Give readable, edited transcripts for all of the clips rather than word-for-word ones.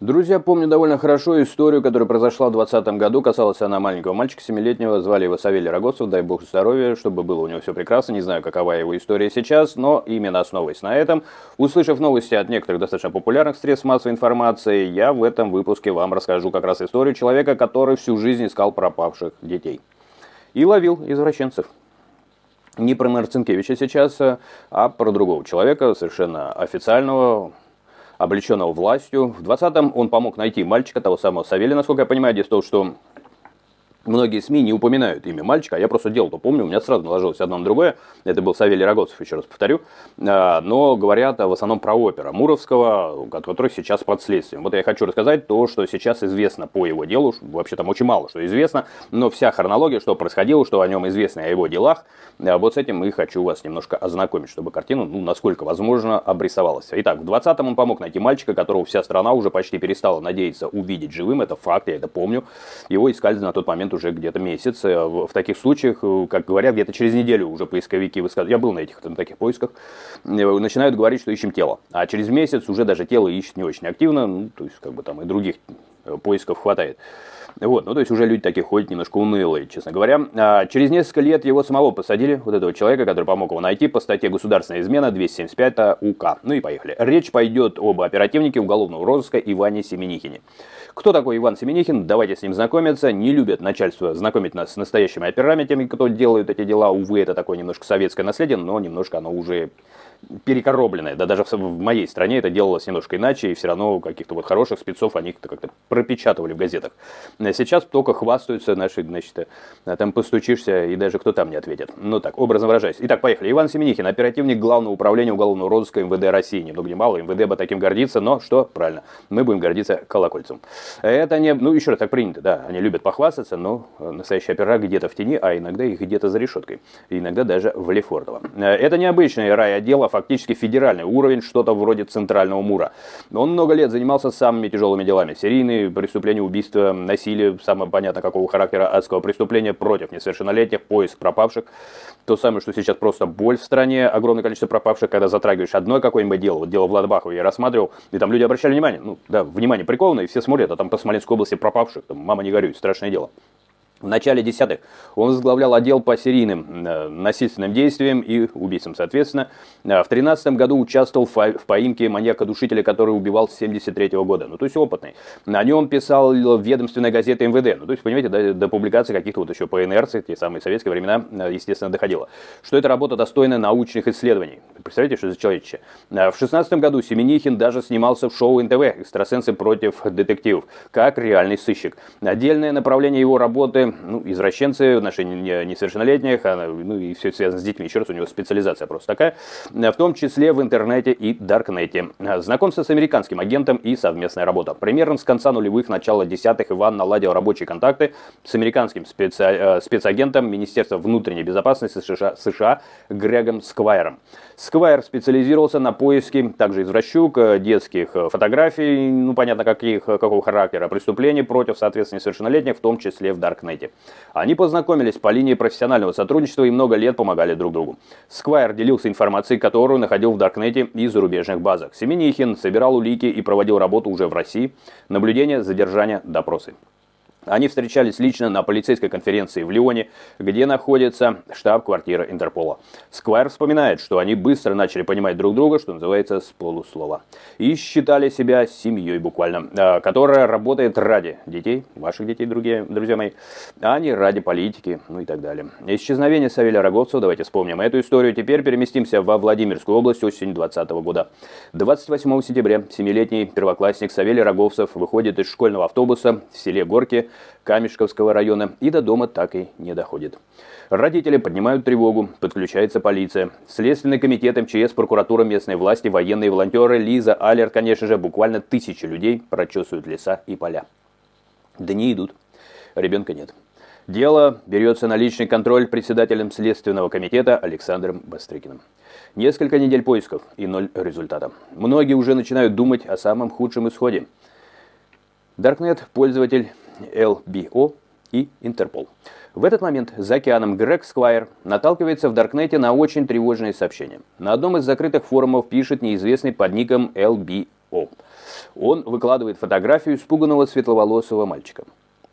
Друзья, помню довольно хорошо историю, которая произошла в 2020 году. Касалась она маленького мальчика 7-летнего, звали его Савелий Рогоцов, дай бог здоровья, чтобы было у него все прекрасно. Не знаю, какова его история сейчас, но именно основываясь на этом, услышав новости от некоторых достаточно популярных средств массовой информации, я в этом выпуске вам расскажу как раз историю человека, который всю жизнь искал пропавших детей. И ловил извращенцев. Не про Марцинкевича сейчас, а про другого человека, совершенно официального, облеченного властью. В 20-м он помог найти мальчика, того самого Савелия, насколько я понимаю. Дело в том, что многие СМИ не упоминают имя мальчика, а я просто дело-то помню, у меня сразу наложилось одно на другое. Это был Савелий Рогоцов, еще раз повторю. Но говорят в основном про опера Муровского, который сейчас под следствием. Вот я хочу рассказать то, что сейчас известно по его делу. Вообще там очень мало что известно, но вся хронология, что происходило, что о нем известно, о его делах, вот с этим и хочу вас немножко ознакомить, чтобы картина, насколько возможно, обрисовалась. Итак, в 20-м он помог найти мальчика, которого вся страна уже почти перестала надеяться увидеть живым. Это факт, я это помню. Его искали на тот момент уже где-то месяц. В таких случаях, как говорят, где-то через неделю уже поисковики высказывают. Я был на таких поисках. Начинают говорить, что ищем тело. А через месяц уже даже тело ищут не очень активно. То есть, как бы там и других поисков хватает. Вот, то есть уже люди такие ходят немножко унылые, честно говоря. Через несколько лет его самого посадили, вот этого человека, который помог его найти, по статье «Государственная измена» 275 УК. И поехали. Речь пойдет об оперативнике уголовного розыска Иване Семенихине. Кто такой Иван Семенихин? Давайте с ним знакомиться. Не любят начальство знакомить нас с настоящими оперативниками, кто делают эти дела. Увы, это такое немножко советское наследие, но немножко оно уже перекоробленное. Да даже в моей стране это делалось немножко иначе, и все равно каких-то вот хороших спецов они как-то пропечатывали в газетах. Сейчас только хвастаются наши, значит, там постучишься, и даже кто там не ответит. Так, образно выражаясь. Итак, поехали. Иван Семенихин, оперативник Главного управления уголовного розыска МВД России. Ни много ни мало, МВД бы таким гордиться, но что? Правильно, мы будем гордиться колокольцем. Это не, еще раз, так принято, да, они любят похвастаться, но настоящий оператор где-то в тени, а иногда их где-то за решеткой. Иногда даже в Лефортово. Это необычный райотдел, а фактически федеральный уровень, что-то вроде центрального МУРа. Он много лет занимался самыми тяжелыми делами. Серийные преступления, убийства, насилие, самое понятно какого характера, адского преступления против несовершеннолетних, поиск пропавших. То самое, что сейчас просто боль в стране, огромное количество пропавших, когда затрагиваешь одно какое-нибудь дело. Вот дело Влада Бахова я рассматривал, и там люди обращали внимание. Внимание приковано, и все смотрят, а там по Смоленской области пропавших, там, мама не горюй, страшное дело. В начале десятых он возглавлял отдел по серийным насильственным действиям и убийствам, соответственно. В 2013 году участвовал в поимке маньяка-душителя, который убивал с 1973 года. То есть опытный. На нем писал ведомственная газета МВД. То есть, понимаете, до публикации каких-то вот еще по инерции, те самые советские времена, естественно, доходило. Что эта работа достойна научных исследований. Представляете, что за человечище? В 2016 году Семенихин даже снимался в шоу НТВ «Экстрасенсы против детективов», как реальный сыщик. Отдельное направление его работы – извращенцы в отношении несовершеннолетних, и все это связано с детьми. Еще раз, у него специализация просто такая, в том числе в интернете и даркнете. Знакомство с американским агентом и совместная работа. Примерно с конца нулевых, начала десятых Иван наладил рабочие контакты с американским спецагентом Министерства внутренней безопасности США Грегом Сквайром. Сквайр специализировался на поиске также извращук, детских фотографий, понятно какого характера, преступлений против, соответственно, несовершеннолетних, в том числе в даркнете. Они познакомились по линии профессионального сотрудничества и много лет помогали друг другу. Сквайр делился информацией, которую находил в даркнете и зарубежных базах. Семенихин собирал улики и проводил работу уже в России. Наблюдение, задержание, допросы. Они встречались лично на полицейской конференции в Лионе, где находится штаб-квартира Интерпола. Сквайр вспоминает, что они быстро начали понимать друг друга, что называется, с полуслова. И считали себя семьей буквально, которая работает ради детей, ваших детей, друзья мои, а не ради политики, и так далее. Исчезновение Савелия Рогоцова, давайте вспомним эту историю. Теперь переместимся во Владимирскую область осень 2020 года. 28 сентября 7-летний первоклассник Савелий Рогоцов выходит из школьного автобуса в селе Горки Камешковского района и до дома так и не доходит. Родители поднимают тревогу, подключается полиция. Следственный комитет, МЧС, прокуратура, местные власти, военные, волонтеры, Лиза, Алерт, конечно же, буквально тысячи людей прочесывают леса и поля. Дни идут, ребенка нет. Дело берется на личный контроль председателем Следственного комитета Александром Бастрыкиным. Несколько недель поисков и 0 результата. Многие уже начинают думать о самом худшем исходе. Даркнет, пользователь ЛБО и Интерпол. В этот момент за океаном Грег Сквайр наталкивается в Даркнете на очень тревожные сообщения. На одном из закрытых форумов пишет неизвестный под ником ЛБО. Он выкладывает фотографию испуганного светловолосого мальчика.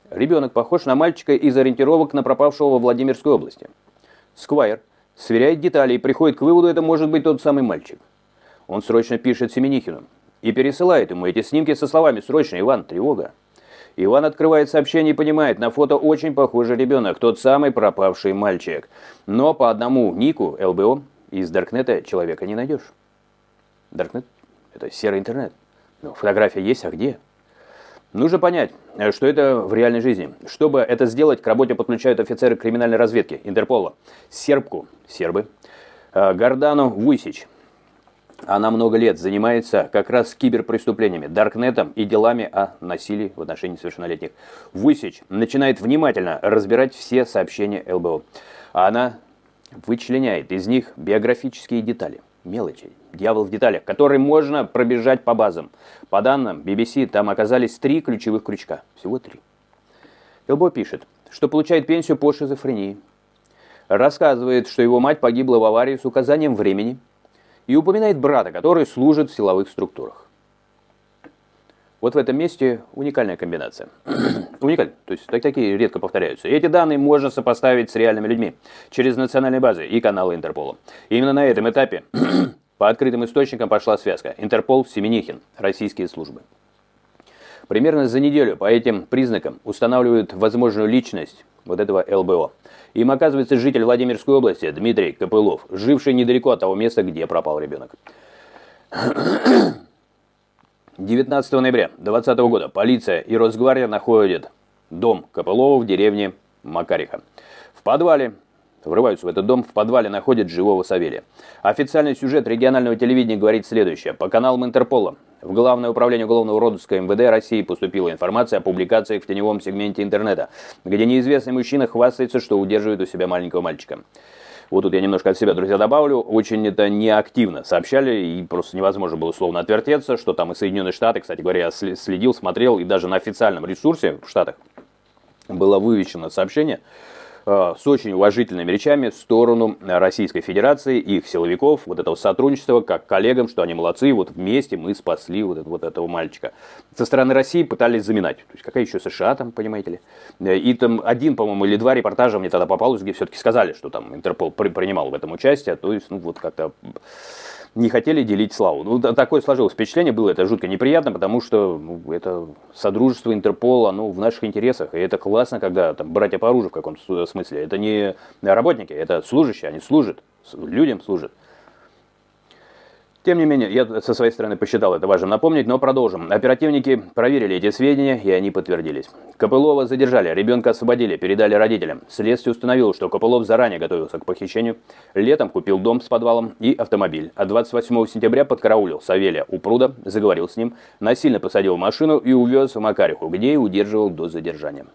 Ребенок похож на мальчика из ориентировок на пропавшего во Владимирской области. Сквайр сверяет детали и приходит к выводу, это может быть тот самый мальчик. Он срочно пишет Семенихину и пересылает ему эти снимки со словами «Срочно, Иван, тревога». Иван открывает сообщение и понимает, на фото очень похожий ребенок, тот самый пропавший мальчик. Но по одному нику ЛБО из Даркнета человека не найдешь. Даркнет – это серый интернет. Но фотография есть, а где? Нужно понять, что это в реальной жизни. Чтобы это сделать, к работе подключают офицеры криминальной разведки Интерпола. Сербы, Гордану Вуйсич. Она много лет занимается как раз киберпреступлениями, даркнетом и делами о насилии в отношении несовершеннолетних. Вуйсич начинает внимательно разбирать все сообщения ЛБО. Она вычленяет из них биографические детали, мелочи, дьявол в деталях, которые можно пробежать по базам. По данным BBC, там оказались 3 ключевых крючка. Всего 3. ЛБО пишет, что получает пенсию по шизофрении. Рассказывает, что его мать погибла в аварии с указанием времени. И упоминает брата, который служит в силовых структурах. Вот в этом месте уникальная комбинация. Уникальная, то есть такие редко повторяются. И эти данные можно сопоставить с реальными людьми через национальные базы и каналы Интерпола. И именно на этом этапе по открытым источникам пошла связка. Интерпол, Семенихин, российские службы. Примерно за неделю по этим признакам устанавливают возможную личность вот этого ЛБО. Им оказывается житель Владимирской области Дмитрий Копылов, живший недалеко от того места, где пропал ребенок. 19 ноября 2020 года полиция и Росгвардия находят дом Копылова в деревне Макариха. В подвале, врываются в этот дом, в подвале находят живого Савелия. Официальный сюжет регионального телевидения говорит следующее. По каналам Интерпола в Главное управление уголовного розыска МВД России поступила информация о публикациях в теневом сегменте интернета, где неизвестный мужчина хвастается, что удерживает у себя маленького мальчика. Вот тут я немножко от себя, друзья, добавлю. Очень это неактивно сообщали, и просто невозможно было словно отвертеться, что там и Соединенные Штаты, кстати говоря, я следил, смотрел, и даже на официальном ресурсе в Штатах было вывешено сообщение с очень уважительными речами в сторону Российской Федерации, их силовиков, вот этого сотрудничества, как коллегам, что они молодцы, вот вместе мы спасли вот этого мальчика. Со стороны России пытались заминать. То есть какая еще США там, понимаете ли? И там один, по-моему, или 2 репортажа мне тогда попалось, где все-таки сказали, что там Интерпол принимал в этом участие, то есть, ну вот как-то не хотели делить славу. Ну, такое сложилось впечатление, было это жутко неприятно, потому что это содружество Интерпола, в наших интересах. И это классно, когда там братья по оружию в каком-то смысле. Это не работники, это служащие, они служат, людям служат. Тем не менее, я со своей стороны посчитал это важным напомнить, но продолжим. Оперативники проверили эти сведения, и они подтвердились. Копылова задержали, ребенка освободили, передали родителям. Следствие установило, что Копылов заранее готовился к похищению, летом купил дом с подвалом и автомобиль, а 28 сентября подкараулил Савелия у пруда, заговорил с ним, насильно посадил в машину и увез в Макариху, где и удерживал до задержания.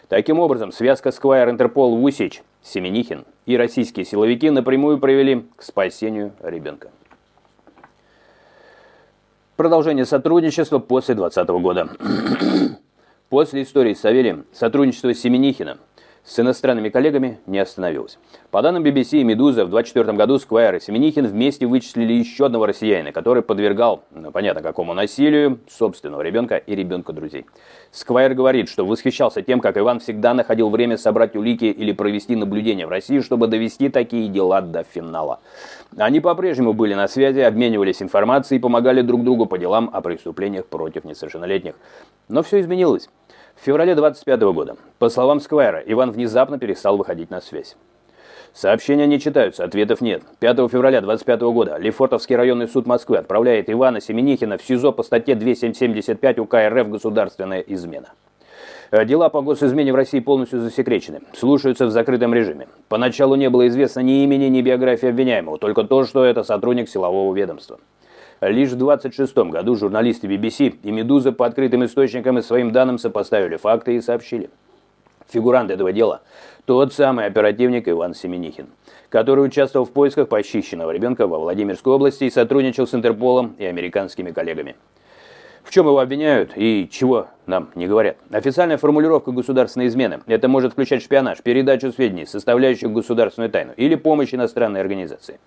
Таким образом, связка Сквайр, Интерпол, Вуйсич, Семенихин и российские силовики напрямую привели к спасению ребенка. Продолжение сотрудничества после 2020 года. После истории с Савелием сотрудничество Семенихина с иностранными коллегами не остановилось. По данным BBC и «Медуза», в 2024 году Сквайр и Семенихин вместе вычислили еще одного россиянина, который подвергал, понятно какому, насилию собственного ребенка и ребенка друзей. Сквайр говорит, что восхищался тем, как Иван всегда находил время собрать улики или провести наблюдения в России, чтобы довести такие дела до финала. Они по-прежнему были на связи, обменивались информацией и помогали друг другу по делам о преступлениях против несовершеннолетних. Но все изменилось. В феврале 2025 года, по словам Сквайра, Иван внезапно перестал выходить на связь. Сообщения не читаются, ответов нет. 5 февраля 2025 года Лефортовский районный суд Москвы отправляет Ивана Семенихина в СИЗО по статье 275 УК РФ «Государственная измена». Дела по госизмене в России полностью засекречены, слушаются в закрытом режиме. Поначалу не было известно ни имени, ни биографии обвиняемого, только то, что это сотрудник силового ведомства. Лишь в 1926 году журналисты BBC и «Медуза» по открытым источникам и своим данным сопоставили факты и сообщили. Фигурант этого дела – тот самый оперативник Иван Семенихин, который участвовал в поисках похищенного ребенка во Владимирской области и сотрудничал с Интерполом и американскими коллегами. В чем его обвиняют и чего нам не говорят. Официальная формулировка государственной измены. Это может включать шпионаж, передачу сведений, составляющих государственную тайну, или помощь иностранной организации.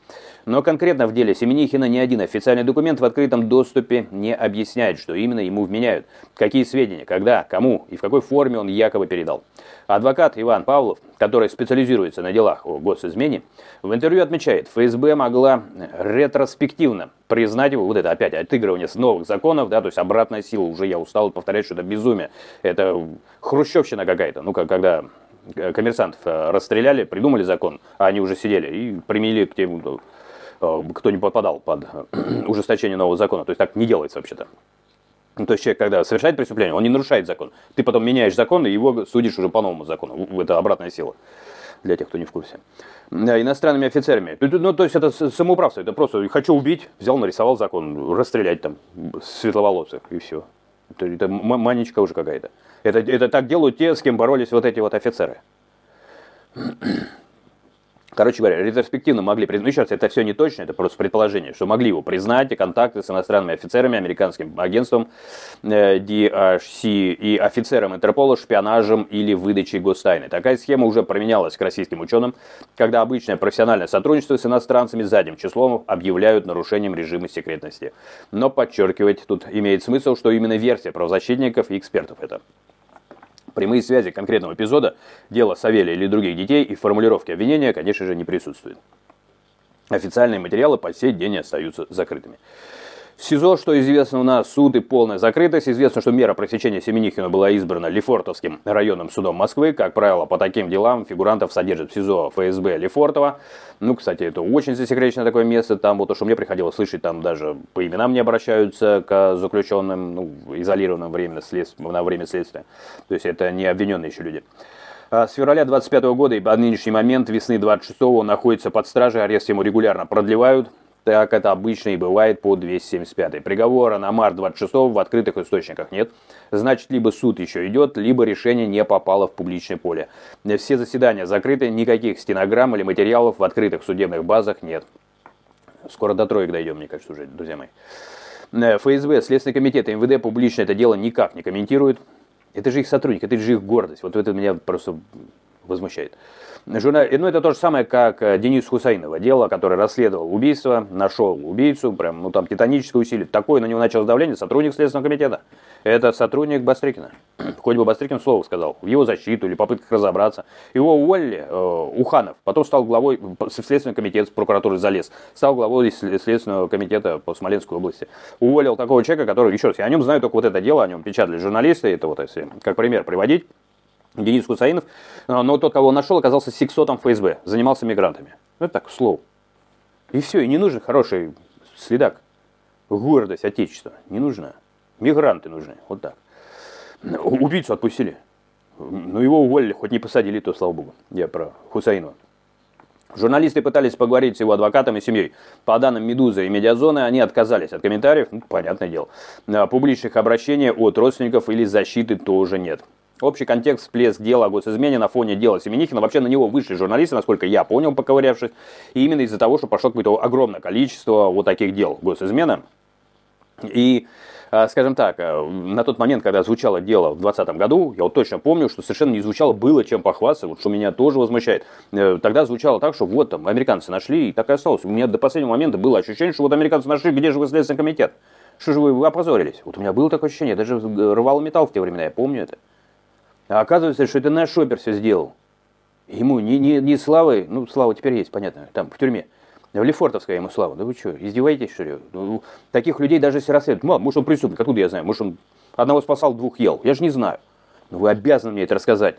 Но конкретно в деле Семенихина ни один официальный документ в открытом доступе не объясняет, что именно ему вменяют, какие сведения, когда, кому и в какой форме он якобы передал. Адвокат Иван Павлов, который специализируется на делах о госизмене, в интервью отмечает, ФСБ могла ретроспективно признать его, вот это опять отыгрывание с новых законов, да, то есть обратная сила, уже я устал повторять, что это безумие, это хрущевщина какая-то, ну, когда коммерсантов расстреляли, придумали закон, а они уже сидели и применили к тем, кто не попадал под ужесточение нового закона, то есть так не делается вообще-то. Ну, то есть человек, когда совершает преступление, он не нарушает закон. Ты потом меняешь закон, и его судишь уже по новому закону. Это обратная сила, для тех, кто не в курсе. Иностранными офицерами. Ну, то есть это самоуправство. Это просто хочу убить, взял, нарисовал закон, расстрелять там светловолосых, и все. Это манечка уже какая-то. Это так делают те, с кем боролись вот эти вот офицеры. Короче говоря, ретроспективно могли признать, ну еще раз, это все не точно, это просто предположение, что могли его признать, и контакты с иностранными офицерами, американским агентством DHC и офицером Интерпола, шпионажем или выдачей гостайны. Такая схема уже применялась к российским ученым, когда обычное профессиональное сотрудничество с иностранцами задним числом объявляют нарушением режима секретности. Но подчеркивать тут имеет смысл, что именно версия правозащитников и экспертов это. Прямые связи конкретного эпизода, дела Савелия или других детей и формулировки обвинения, конечно же, не присутствуют. Официальные материалы по сей день остаются закрытыми. СИЗО, что известно у нас, суд и полная закрытость. Известно, что мера пресечения Семенихина была избрана Лефортовским районным судом Москвы. Как правило, по таким делам фигурантов содержат в СИЗО ФСБ Лефортово. Ну, кстати, это очень засекречено такое место. Там вот то, что мне приходилось слышать, там даже по именам не обращаются к заключенным, ну, изолированным на время следствия. То есть это не обвиненные еще люди. С февраля 25 года и по нынешний момент, весны 26-го, он находится под стражей, арест ему регулярно продлевают. Так это обычно и бывает по 275-й. Приговора на март 26-го в открытых источниках нет. Значит, либо суд еще идет, либо решение не попало в публичное поле. Все заседания закрыты, никаких стенограмм или материалов в открытых судебных базах нет. Скоро до троек дойдем, мне кажется, уже, друзья мои. ФСБ, Следственный комитет и МВД публично это дело никак не комментируют. Это же их сотрудник, это же их гордость. Вот это меня просто возмущает. Ну, это то же самое, как Денис Хусаинова. Дело, которое расследовал убийство, нашел убийцу, прям, ну там титаническое усилие. Такое на него началось давление, сотрудник Следственного комитета. Это сотрудник Бастрыкина. Хоть бы Бастрыкин слово сказал, в его защиту или попытках разобраться. Его уволили, Уханов, потом стал главой Следственного комитета, с прокуратуры залез, стал главой Следственного комитета по Смоленской области. Уволил такого человека, который, еще раз, я о нем знаю только вот это дело, о нем печатали журналисты, это вот если как пример приводить. Денис Хусаинов, но тот, кого он нашел, оказался сексотом ФСБ, занимался мигрантами. Это так, к слову. И все, и не нужен хороший следак. Гордость Отечества не нужна. Мигранты нужны, вот так. Убийцу отпустили. Ну, его уволили, хоть не посадили, то слава богу. Я про Хусаинова. Журналисты пытались поговорить с его адвокатом и семьей. По данным «Медузы» и «Медиазоны», они отказались от комментариев, ну, понятное дело. Публичных обращений от родственников или защиты тоже нет. Общий контекст всплеск дела о госизмене на фоне дела Семенихина. Вообще на него вышли журналисты, насколько я понял, поковырявшись. И именно из-за того, что пошло какое-то огромное количество вот таких дел госизмены. И, скажем так, на тот момент, когда звучало дело в 2020 году, я вот точно помню, что совершенно не звучало, было чем похвастаться, вот что меня тоже возмущает. Тогда звучало так, что вот там американцы нашли, и так и осталось. У меня до последнего момента было ощущение, что вот американцы нашли, где же вы Следственный комитет? Что же вы опозорились? Вот у меня было такое ощущение, я даже рвал металл в те времена, я помню это. А оказывается, что это наш шопер все сделал. Ему не славы, ну слава теперь есть, понятно, там в тюрьме. В Лефортовская ему слава. Да вы что, издеваетесь, что ли? Ну, таких людей даже если расследуют. Может он преступник, откуда я знаю? Может он одного спасал, двух ел? Я же не знаю. Но вы обязаны мне это рассказать.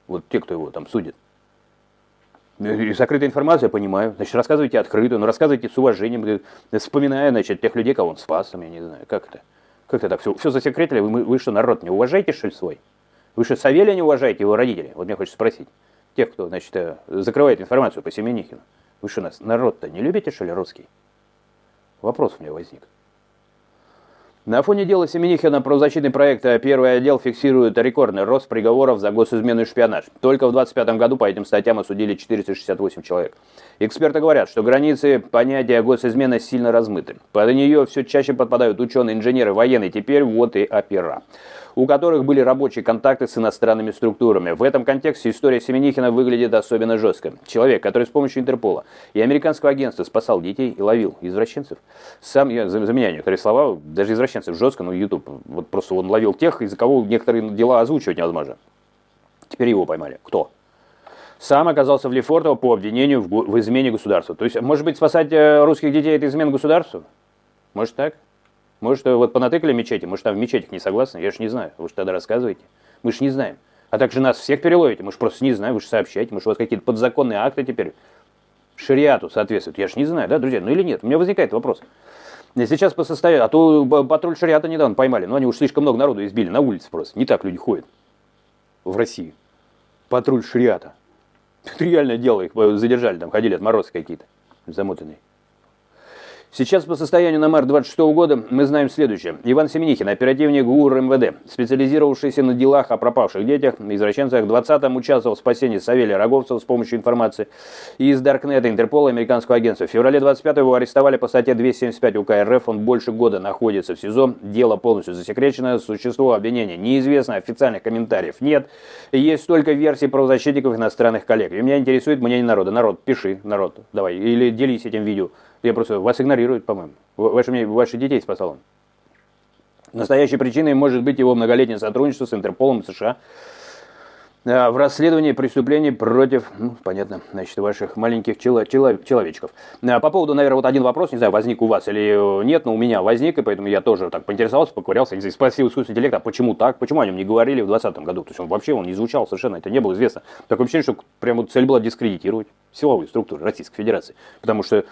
Вот те, кто его там судит. И закрытая информация, я понимаю. Значит, рассказывайте открыто, но рассказывайте с уважением, вспоминая, значит, тех людей, кого он спас, я не знаю. Как это? Как это так? Все засекретили? Вы что, народ не уважаете, что ли, свой? Вы что, Савелия не уважаете, его родителей? Вот мне хочется спросить. Тех, кто, значит, закрывает информацию по Семенихину. Вы что, нас, народ-то не любите, что ли, русский? Вопрос у меня возник. На фоне дела Семенихина правозащитный проект «Первый отдел» фиксирует рекордный рост приговоров за госизмену и шпионаж. Только в 2025 году по этим статьям осудили 468 человек. Эксперты говорят, что границы понятия госизмены сильно размыты. Под нее все чаще подпадают ученые, инженеры, военные, теперь вот и опера, у которых были рабочие контакты с иностранными структурами. В этом контексте история Семенихина выглядит особенно жестко. Человек, который с помощью Интерпола и американского агентства спасал детей и ловил извращенцев. Сам, я заменяю некоторые слова, даже извращенцев жестко, ну YouTube, вот просто он ловил тех, из-за кого некоторые дела озвучивать невозможно. Теперь его поймали. Кто? Сам оказался в Лефортово по обвинению в измене государства. То есть, может быть, спасать русских детей – это измена государству? Может так? Может, вот понатыкали мечети, может, там в мечетях не согласны? Я же не знаю. Вы же тогда рассказываете. Мы же не знаем. А также нас всех переловите. Мы же просто не знаем. Вы же сообщаете. Может, у вас какие-то подзаконные акты теперь шариату соответствуют. Я же не знаю, да, друзья? Ну или нет? У меня возникает вопрос. Сейчас по состоянию... А то патруль шариата недавно поймали. Но они уж слишком много народу избили на улице просто. Не так люди ходят в России. Патруль шариата. Это реальное дело. Их задержали. Там ходили отморозки какие-то. Замотанные. Сейчас по состоянию на март 26 года мы знаем следующее. Иван Семенихин, оперативник ГУР МВД, специализировавшийся на делах о пропавших детях, извращенцах, в 20-м участвовал в спасении Савелия Роговцева с помощью информации из Даркнета, Интерпола, американского агентства. В феврале 25-го его арестовали по статье 275 УК РФ. Он больше года находится в СИЗО. Дело полностью засекречено. Существо обвинения неизвестно, официальных комментариев нет. Есть только версии правозащитников иностранных коллег. И меня интересует мнение народа. Народ, пиши, народ, давай. Или делись этим видео. Я просто вас игнорируют, по-моему. Ваших детей спасал он. Настоящей причиной может быть его многолетнее сотрудничество с Интерполом США в расследовании преступлений против, ну, понятно, значит, ваших маленьких человечков. По поводу, наверное, вот один вопрос, не знаю, возник у вас или нет, но у меня возник, и поэтому я тоже так поинтересовался, поковырялся, спросил искусственный интеллект, а почему так, почему о нем не говорили в 2020 году? То есть он вообще не звучал совершенно, это не было известно. Такое ощущение, что прямо цель была дискредитировать силовые структуры Российской Федерации, потому что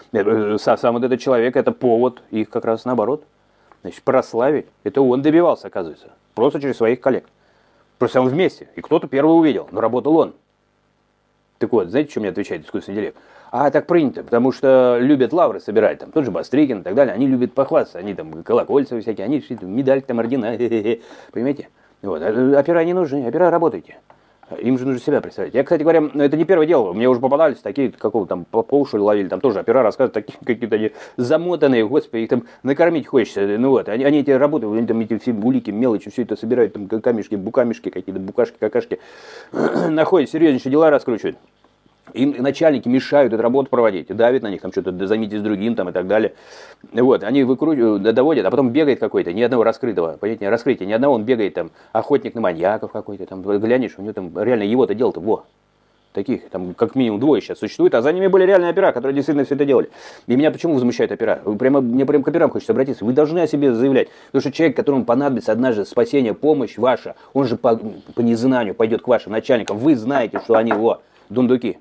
сам вот этот человек, это повод их как раз наоборот, значит, прославить. Это он добивался, оказывается, просто через своих коллег. Просто он вместе, и кто-то первый увидел, но работал он. Так вот, знаете, что мне отвечает искусственный интеллект? А так принято, потому что любят лавры собирать, там тот же Бастрыкин и так далее, они любят похвастаться, они там колокольцевые всякие, они медаль, там ордена, понимаете? Вот. Опера не нужны, опера работайте. Им же нужно себя представлять. Я, кстати говоря, это не первое дело. Мне уже попадались такие, какого там по уши ловили, там тоже опера рассказывают, такие какие-то они замотанные, господи, их там накормить хочется. Ну вот, они эти работают, они там эти все улики, мелочи, все это собирают, там камешки, букамешки какие-то, букашки, какашки. Находят, серьезнейшие дела раскручивают. Им начальники мешают эту работу проводить, давят на них, там что-то займитесь другим там, и так далее. Вот, они выкручивают, доводят, а потом бегает какой-то, ни одного раскрытого, понимаете, раскрытия, ни одного, он бегает там, охотник на маньяков какой-то, там, глянешь, у него там реально его-то дело-то, во. Таких, там, как минимум двое сейчас существует, а за ними были реальные опера, которые действительно все это делали. И меня почему возмущают опера? Мне прям к операм хочется обратиться. Вы должны о себе заявлять. Потому что человек, которому понадобится однажды спасение, помощь ваша, он же по незнанию пойдет к вашим начальникам. Вы знаете, что они, дундуки.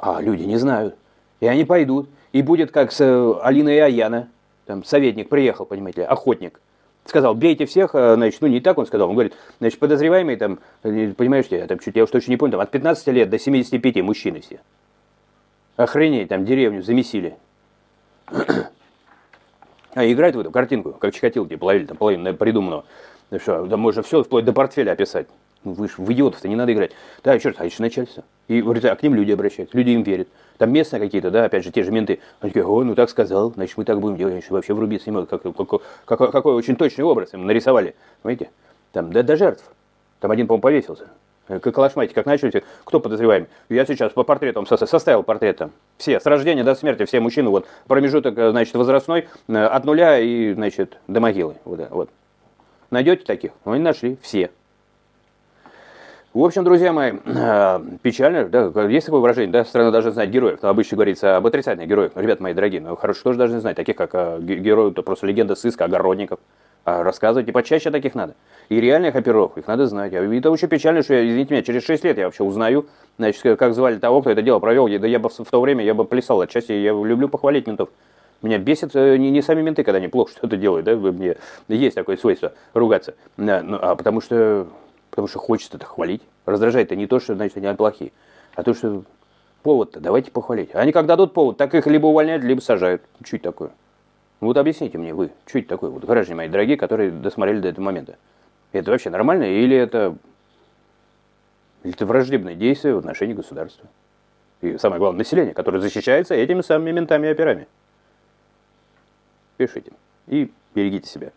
А люди не знают. И они пойдут. И будет как с Алиной и Аяна. Там советник приехал, понимаете, охотник. Сказал, бейте всех, значит, ну не так он сказал. Он говорит, значит, подозреваемые там, понимаешь, я уж точно не помню, там от 15 лет до 75 мужчины все. Охренеть, там деревню замесили. А играет в эту картинку, как Чикатило, типа, ловили, там половину придуманного. Ну что, там можно все вплоть до портфеля описать. Ну, вы ж в идиотов-то не надо играть. Да, черт, а еще начальство. И говорит, а к ним люди обращаются, люди им верят. Там местные какие-то, да, опять же, те же менты. Они такие, ну так сказал, значит, мы так будем делать. Еще вообще врубиться не могут. Какой очень точный образ им нарисовали. Понимаете? Там до жертв. Там один, по-моему, повесился. Как калашматики, как начали, кто подозреваемый? Я сейчас по портретам составил портрет там. Все, с рождения до смерти, все мужчины, вот, промежуток, значит, возрастной, от нуля и, значит, до могилы. Вот. Найдете таких? Ну, они нашли, все. В общем, друзья мои, печально, да, есть такое выражение, да, страна должна знать героев, но обычно говорится об отрицательных героях, ребята мои дорогие, ну, хорошо, тоже должны знать, таких как герои, это просто легенда сыска, огородников, рассказывайте, почаще таких надо, и реальных оперов, их надо знать, и это очень печально, что, извините меня, через 6 лет я вообще узнаю, значит, как звали того, кто это дело провел, да я бы в то время, я бы плясал отчасти, я люблю похвалить ментов. Меня бесит не сами менты, когда они плохо что-то делают, да, мне есть такое свойство ругаться, потому что хочется это хвалить. Раздражает-то не то, что, значит, они плохие, а то, что повод-то давайте похвалить. Они как дадут повод, так их либо увольняют, либо сажают. Что это такое? Вот объясните мне вы, что это такое? Вот граждане мои дорогие, которые досмотрели до этого момента. Это вообще нормально или это враждебное действие в отношении государства? И самое главное, население, которое защищается этими самыми ментами и операми. Пишите. И берегите себя.